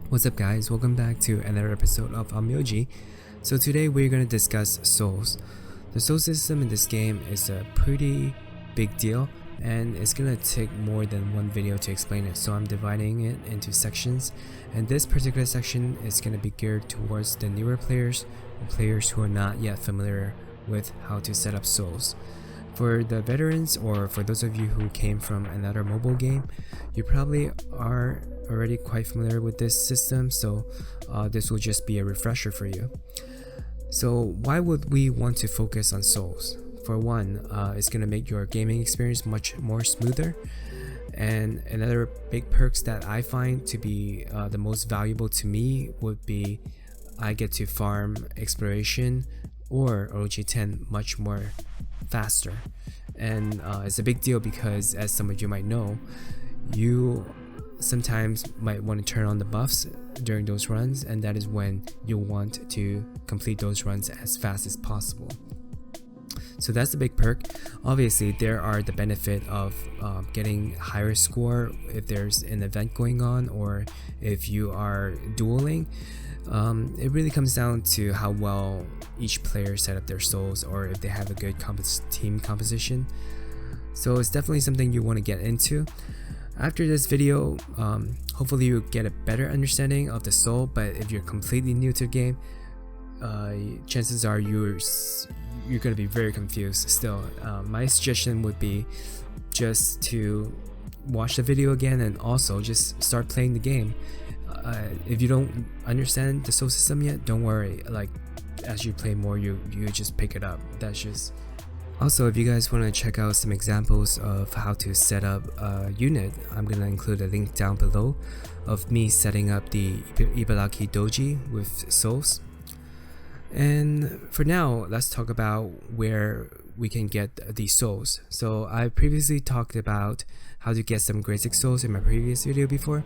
What's up guys, welcome back to another episode of Onmyoji. So today we're going to discuss souls. The soul system in this game is a pretty big deal and it's going to take more than one video to explain it, so I'm dividing it into sections, and this particular section is going to be geared towards the newer players or players who are not yet familiar with how to set up souls. For the veterans or for those of you who came from another mobile game, you probably are already quite familiar with this system, so this will just be a refresher for you. So why would we want to focus on souls? For one, it's going to make your gaming experience much more smoother, and another big perks that I find to be the most valuable to me would be I get to farm exploration or OG10 much more faster. And it's a big deal because, as some of you might know, you sometimes might want to turn on the buffs during those runs, and that is when you'll want to complete those runs as fast as possible. So that's the big perk. Obviously there are the benefit of getting higher score if there's an event going on or if you are dueling. It really comes down to how well each player set up their souls, or if they have a good team composition. So it's definitely something you want to get into. After this video, hopefully you get a better understanding of the soul, but if you're completely new to the game, chances are you're going to be very confused still. My suggestion would be just to watch the video again and also just start playing the game. If you don't understand the soul system yet, don't worry, like as you play more you just pick it up. That's just. Also, if you guys want to check out some examples of how to set up a unit, I'm going to include a link down below of me setting up the Ibaraki Doji with souls. And for now, let's talk about where we can get these souls. So I previously talked about how to get some basic souls in my previous video before.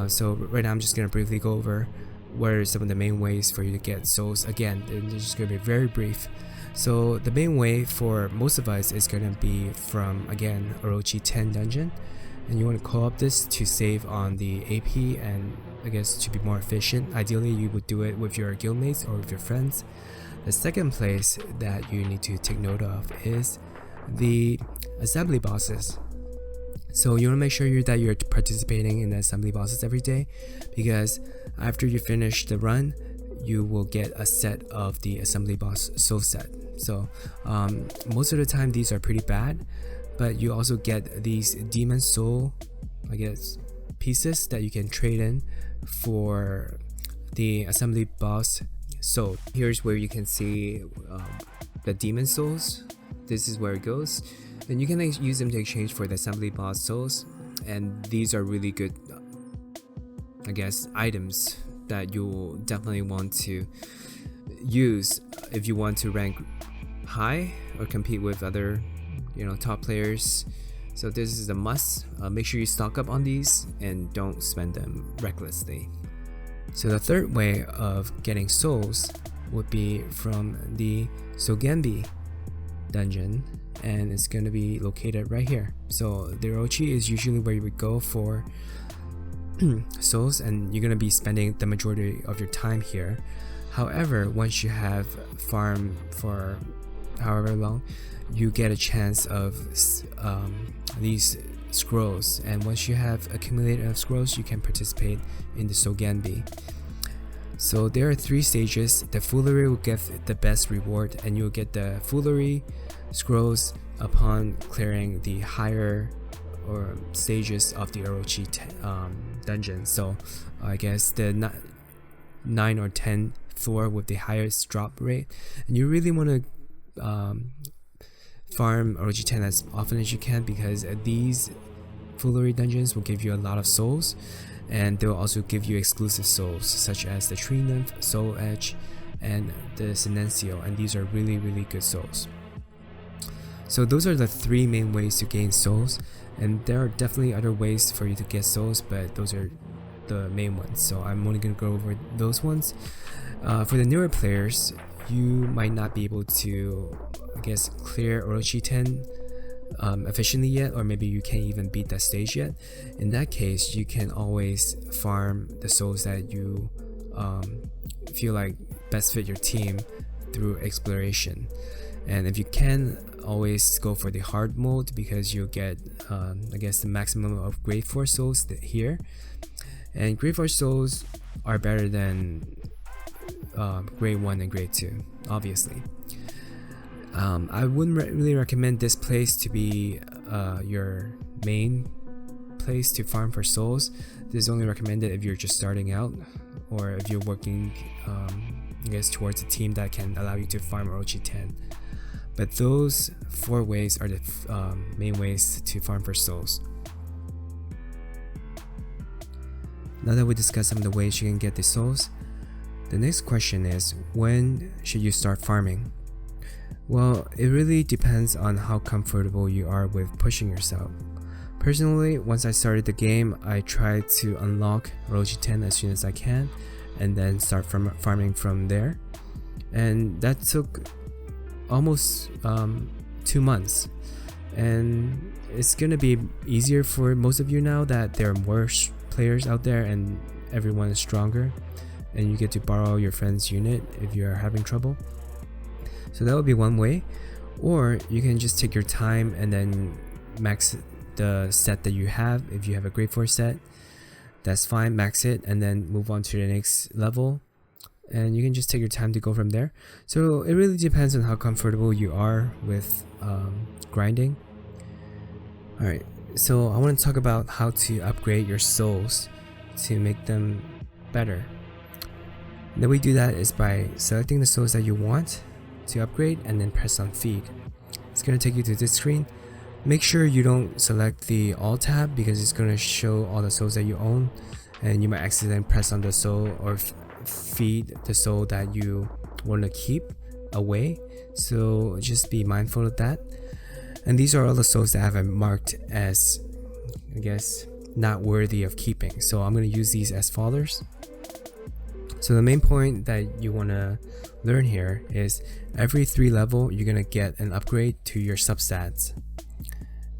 So right now I'm just going to briefly go over what are some of the main ways for you to get souls. Again, they're just going to be very brief. So the main way for most of us is going to be from, again, Orochi 10 dungeon, and you want to co-op this to save on the AP and I guess to be more efficient. Ideally you would do it with your guildmates or with your friends. The second place that you need to take note of is the assembly bosses. So you want to make sure that you're participating in the assembly bosses every day, because after you finish the run you will get a set of the assembly boss soul set. So most of the time these are pretty bad, but you also get these demon soul, I guess, pieces that you can trade in for the assembly boss. So here's where you can see the demon souls. This is where it goes, and you can use them to exchange for the assembly boss souls, and these are really good, I guess, items that you'll definitely want to use if you want to rank high or compete with other, top players. So this is a must. Make sure you stock up on these and don't spend them recklessly. So the third way of getting souls would be from the Sogenbi dungeon, and it's going to be located right here. So the Orochi is usually where you would go for souls, and you're going to be spending the majority of your time here. However, once you have farmed for however long, you get a chance of these scrolls, and once you have accumulated enough scrolls you can participate in the Sogenbi. So there are 3 stages. The foolery will get the best reward, and you'll get the foolery scrolls upon clearing the higher or stages of the Orochi dungeon. So I guess the 9 or 10 floor with the highest drop rate, and you really want to farm Orochi 10 as often as you can, because these foolery dungeons will give you a lot of souls, and they'll also give you exclusive souls such as the Tree Nymph, Soul Edge, and the Sinencio, and these are really good souls. So those are the 3 main ways to gain souls, and there are definitely other ways for you to get souls, but those are the main ones, so I'm only going to go over those ones. For the newer players, you might not be able to, I guess, clear Orochi 10 efficiently yet, or maybe you can't even beat that stage yet, in that case you can always farm the souls that you feel like best fit your team through exploration. And if you can, always go for the hard mode, because you'll get I guess the maximum of grade 4 souls here, and grade 4 souls are better than grade 1 and grade 2, obviously. I wouldn't really recommend this place to be your main place to farm for souls. This is only recommended if you're just starting out, or if you're working I guess towards a team that can allow you to farm Orochi 10. But those 4 ways are the main ways to farm for souls. Now that we discussed some of the ways you can get the souls, the next question is, when should you start farming? Well, it really depends on how comfortable you are with pushing yourself. Personally, once I started the game, I tried to unlock Orochi 10 as soon as I can, and then start farming from there. And that took almost 2 months. And it's gonna be easier for most of you now that there are more players out there and everyone is stronger, and you get to borrow your friend's unit if you're having trouble. So that would be one way. Or you can just take your time and then max the set that you have. If you have a grade 4 set, that's fine, max it and then move on to the next level, and you can just take your time to go from there. So it really depends on how comfortable you are with grinding. Alright, so I want to talk about how to upgrade your souls to make them better. The way we do that is by selecting the souls that you want to upgrade and then press on feed. It's going to take you to this screen. Make sure you don't select the all tab, because it's going to show all the souls that you own, and you might accidentally press on the soul or feed the soul that you want to keep away. So just be mindful of that. And these are all the souls that I have marked as, I guess, not worthy of keeping. So I'm going to use these as followers. So the main point that you want to learn here is every 3 level you're going to get an upgrade to your substats.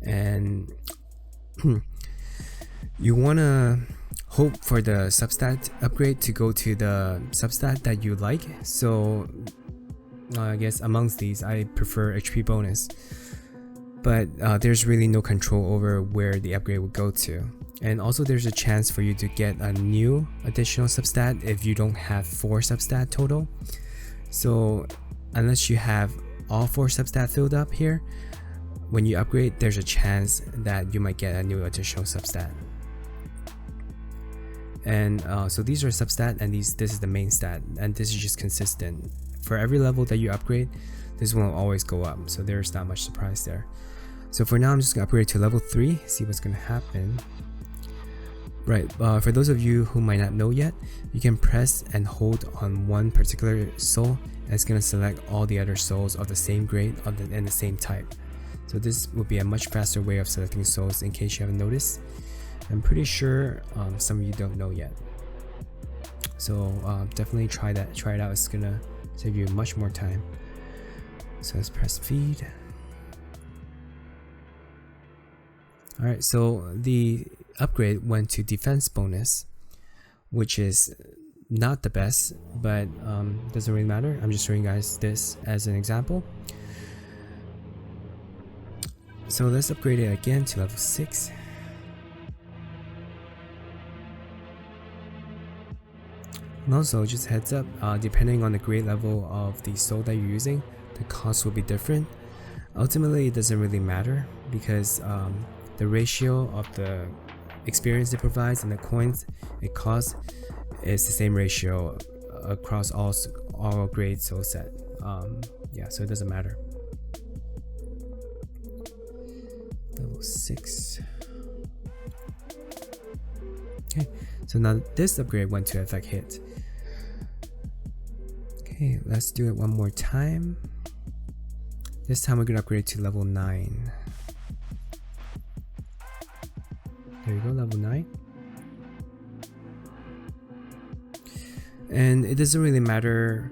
And you want to hope for the substat upgrade to go to the substat that you like. So I guess amongst these, I prefer HP bonus, but there's really no control over where the upgrade would go to. And also there's a chance for you to get a new additional substat if you don't have 4 substat total. So unless you have all 4 substat filled up here, when you upgrade, there's a chance that you might get a new additional substat. And so these are substat, and this is the main stat, and this is just consistent. For every level that you upgrade, this will always go up, so there's not much surprise there. So for now, I'm just gonna upgrade to level 3, see what's gonna happen. Right, for those of you who might not know yet, you can press and hold on one particular soul, and it's gonna select all the other souls of the same grade and the same type. So this will be a much faster way of selecting souls, in case you haven't noticed. I'm pretty sure some of you don't know yet. So definitely try it out. It's gonna save you much more time. So let's press feed. Alright, so the upgrade went to defense bonus, which is not the best, but doesn't really matter. I'm just showing you guys this as an example. So let's upgrade it again to level 6. And also, just heads up, depending on the grade level of the soul that you're using, the cost will be different. Ultimately, it doesn't really matter, because the ratio of the experience it provides and the coins it costs is the same ratio across all grade soul set. Yeah, so it doesn't matter. Level 6. Okay, so now this upgrade went to effect hit. Okay, let's do it one more time. This time we're gonna upgrade to level 9. There you go, level 9. And it doesn't really matter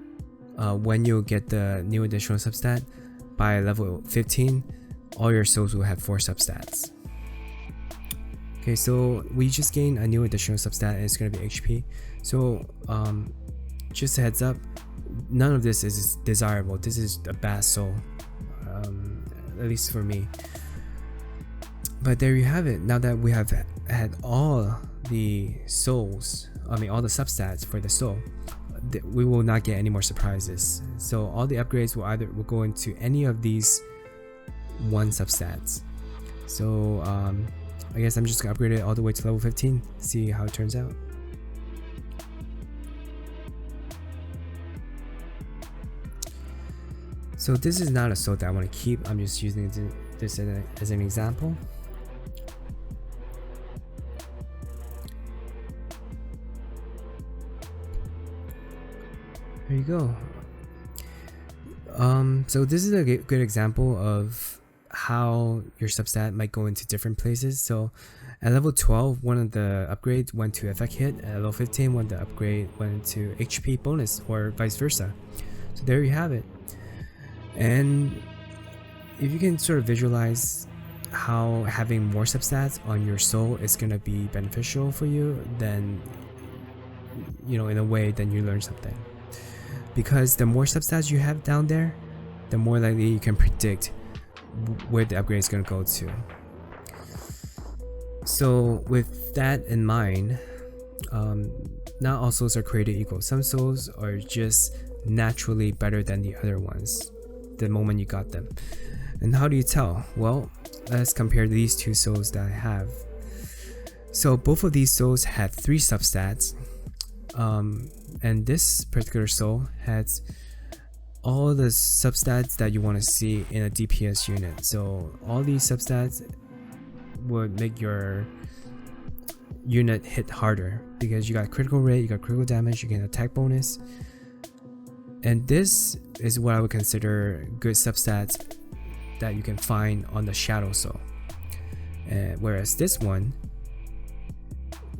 when you'll get the new additional substat. By level 15, all your souls will have 4 substats. Okay, so we just gained a new additional substat and it's going to be HP. So just a heads up, none of this is desirable. This is a bad soul, at least for me. But there you have it. Now that we have had all the souls, all the substats for the soul, we will not get any more surprises. So all the upgrades will go into any of these 1 substats. So I guess I'm just gonna upgrade it all the way to level 15, see how it turns out. So this is not a soul that I want to keep. I'm just using this as an example. There you go. So this is a good example of how your substat might go into different places. So at level 12, one of the upgrades went to effect hit. At level 15, one of the upgrade went to HP bonus, or vice versa. So there you have it. And if you can sort of visualize how having more substats on your soul is going to be beneficial for you, then in a way, then you learn something. Because the more substats you have down there, the more likely you can predict where the upgrade is going to go to. So with that in mind, not all souls are created equal. Some souls are just naturally better than the other ones the moment you got them. And how do you tell? Well, let's compare these 2 souls that I have. So both of these souls had 3 substats, and this particular soul has all the substats that you want to see in a DPS unit. So all these substats would make your unit hit harder, because you got critical rate, you got critical damage, you get attack bonus. And this is what I would consider good substats that you can find on the Shadow Soul. Whereas this one,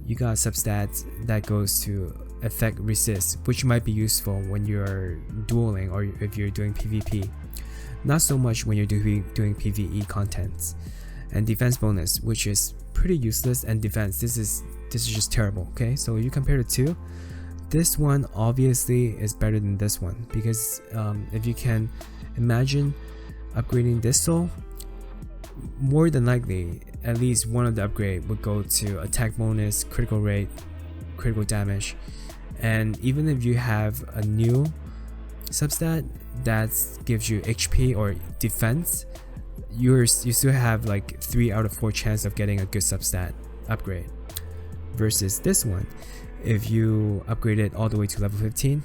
you got substats that goes to effect resist, which might be useful when you're dueling or if you're doing PvP. Not so much when you're doing PvE contents. And defense bonus, which is pretty useless, and defense, this is just terrible. Okay, so you compare the 2. This one obviously is better than this one, because if you can imagine upgrading this soul, more than likely at least one of the upgrade would go to attack bonus, critical rate, critical damage. And even if you have a new substat that gives you HP or defense, you still have like 3 out of 4 chance of getting a good substat upgrade. Versus this one, if you upgrade it all the way to level 15,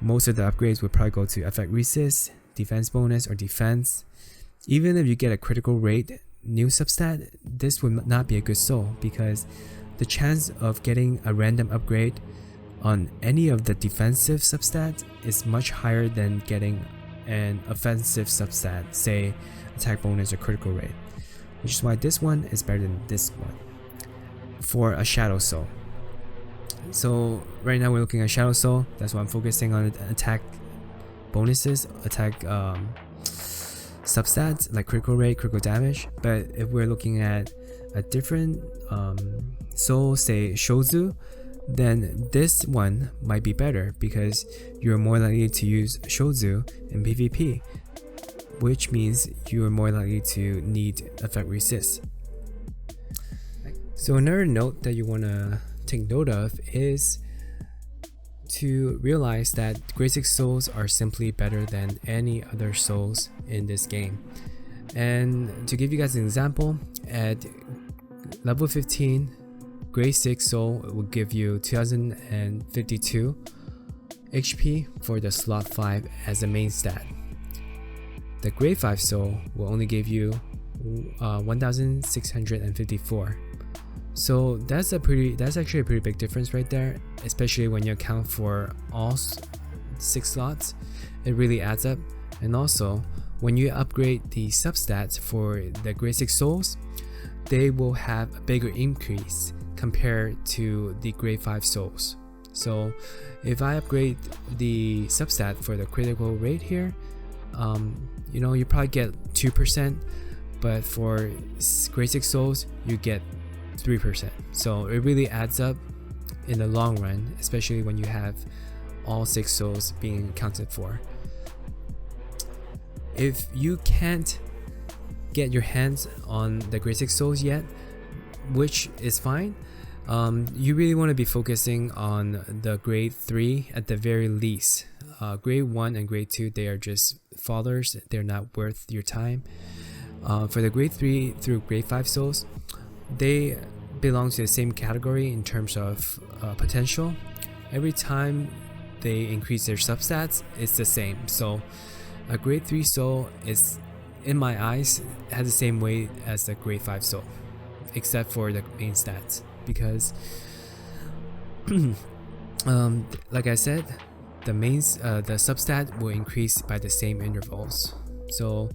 most of the upgrades would probably go to effect resist, defense bonus, or defense. Even if you get a critical rate new substat, this would not be a good soul, because the chance of getting a random upgrade on any of the defensive substats is much higher than getting an offensive substat, say attack bonus or critical rate, which is why this one is better than this one for a Shadow Soul. So right now we're looking at Shadow Soul, that's why I'm focusing on attack bonuses, attack substats like critical rate, critical damage. But if we're looking at a different soul, say Shozu, then this one might be better, because you're more likely to use Shozu in PvP, which means you are more likely to need effect resist. So another note that you want to take note of is to realize that grade 6 souls are simply better than any other souls in this game. And to give you guys an example, at level 15, grade 6 soul will give you 2052 HP for the slot 5 as a main stat. The grade 5 soul will only give you 1654. So that's actually a pretty big difference right there, especially when you account for all 6 slots. It really adds up. And also, when you upgrade the substats for the grade 6 souls, they will have a bigger increase compared to the grade 5 souls. So if I upgrade the substat for the critical rate here, you probably get 2%, but for grade 6 souls you get 3%. So it really adds up in the long run, especially when you have all 6 souls being accounted for. If you can't get your hands on the grade 6 souls yet, which is fine, you really want to be focusing on the grade 3 at the very least. Grade 1 and grade 2, they are just foders, they're not worth your time. For the grade 3 through grade 5 souls, they belong to the same category in terms of potential. Every time they increase their substats, it's the same. So a grade 3 soul is, in my eyes, has the same weight as the grade 5 soul, except for the main stats, because like I said, the substat will increase by the same intervals. So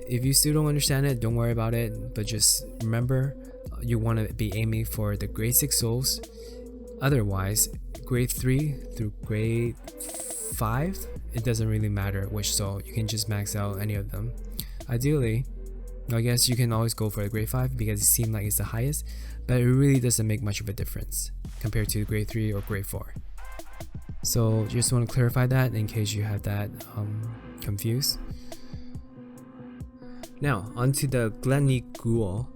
if you still don't understand it, don't worry about it, but just remember you want to be aiming for the grade 6 souls. Otherwise, grade 3 through grade 5, it doesn't really matter which soul, you can just max out any of them. Ideally, I guess you can always go for the grade 5 because it seems like it's the highest, but it really doesn't make much of a difference compared to grade 3 or grade 4. So just want to clarify that in case you have that confused. Now onto the gluttony ghoul.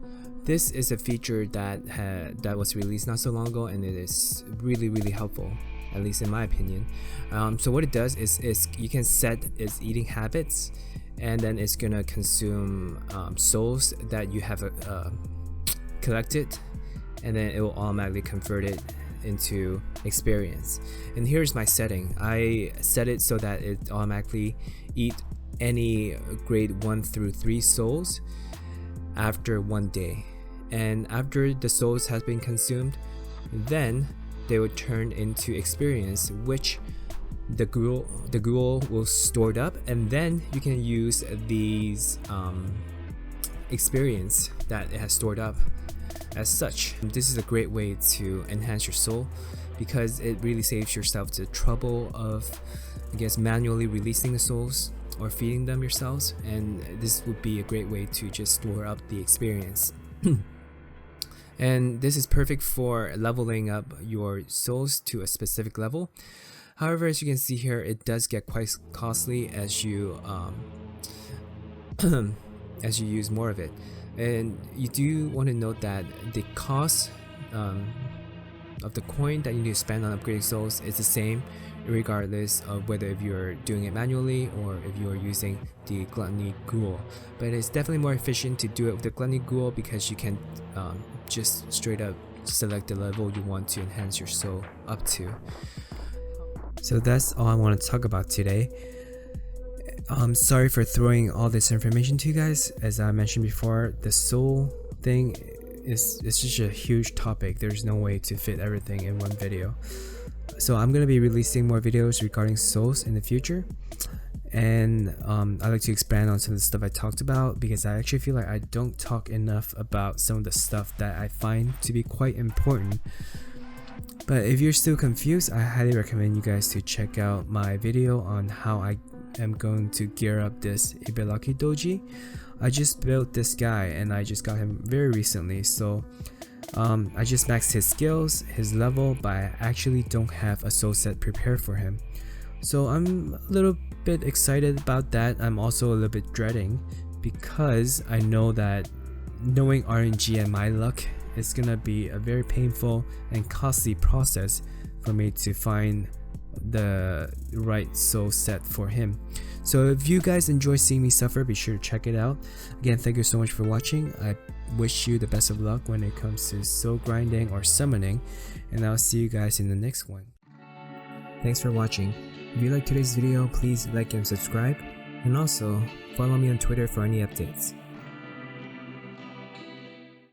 This is a feature that was released not so long ago, and it is really helpful, at least in my opinion. So what it does is you can set its eating habits, and then it's gonna consume souls that you have collected, and then it will automatically convert it into experience. And here's my setting. I set it so that it automatically eat any grade 1 through 3 souls after 1 day, and after the souls has been consumed, then they will turn into experience, which the ghoul will store it up, and then you can use these experience that it has stored up as such. This is a great way to enhance your soul, because it really saves yourself the trouble of, I guess, manually releasing the souls or feeding them yourselves, and this would be a great way to just store up the experience. And this is perfect for leveling up your souls to a specific level. However, as you can see here, it does get quite costly as you as you use more of it. And you do want to note that the cost of the coin that you need to spend on upgrading souls is the same regardless of whether if you're doing it manually or if you are using the gluttony ghoul. But it's definitely more efficient to do it with the gluttony ghoul, because you can just straight up select the level you want to enhance your soul up to. So that's all I want to talk about today. I'm sorry for throwing all this information to you guys. As I mentioned before, the soul thing is just a huge topic. There's no way to fit everything in one video. So I'm gonna be releasing more videos regarding souls in the future, and I like to expand on some of the stuff I talked about, because I actually feel like I don't talk enough about some of the stuff that I find to be quite important. But if you're still confused, I highly recommend you guys to check out my video on how I am going to gear up this Ibelaki doji. I just built this guy and I just got him very recently, so I just maxed his skills, his level, but I actually don't have a soul set prepared for him. So I'm a little bit excited about that. I'm also a little bit dreading, because I know that knowing RNG and my luck is gonna be a very painful and costly process for me to find the right soul set for him. So if you guys enjoy seeing me suffer, be sure to check it out. Again, thank you so much for watching. I wish you the best of luck when it comes to soul grinding or summoning, and I'll see you guys in the next one. Thanks for watching. If you liked today's video, please like and subscribe, and also follow me on Twitter for any updates.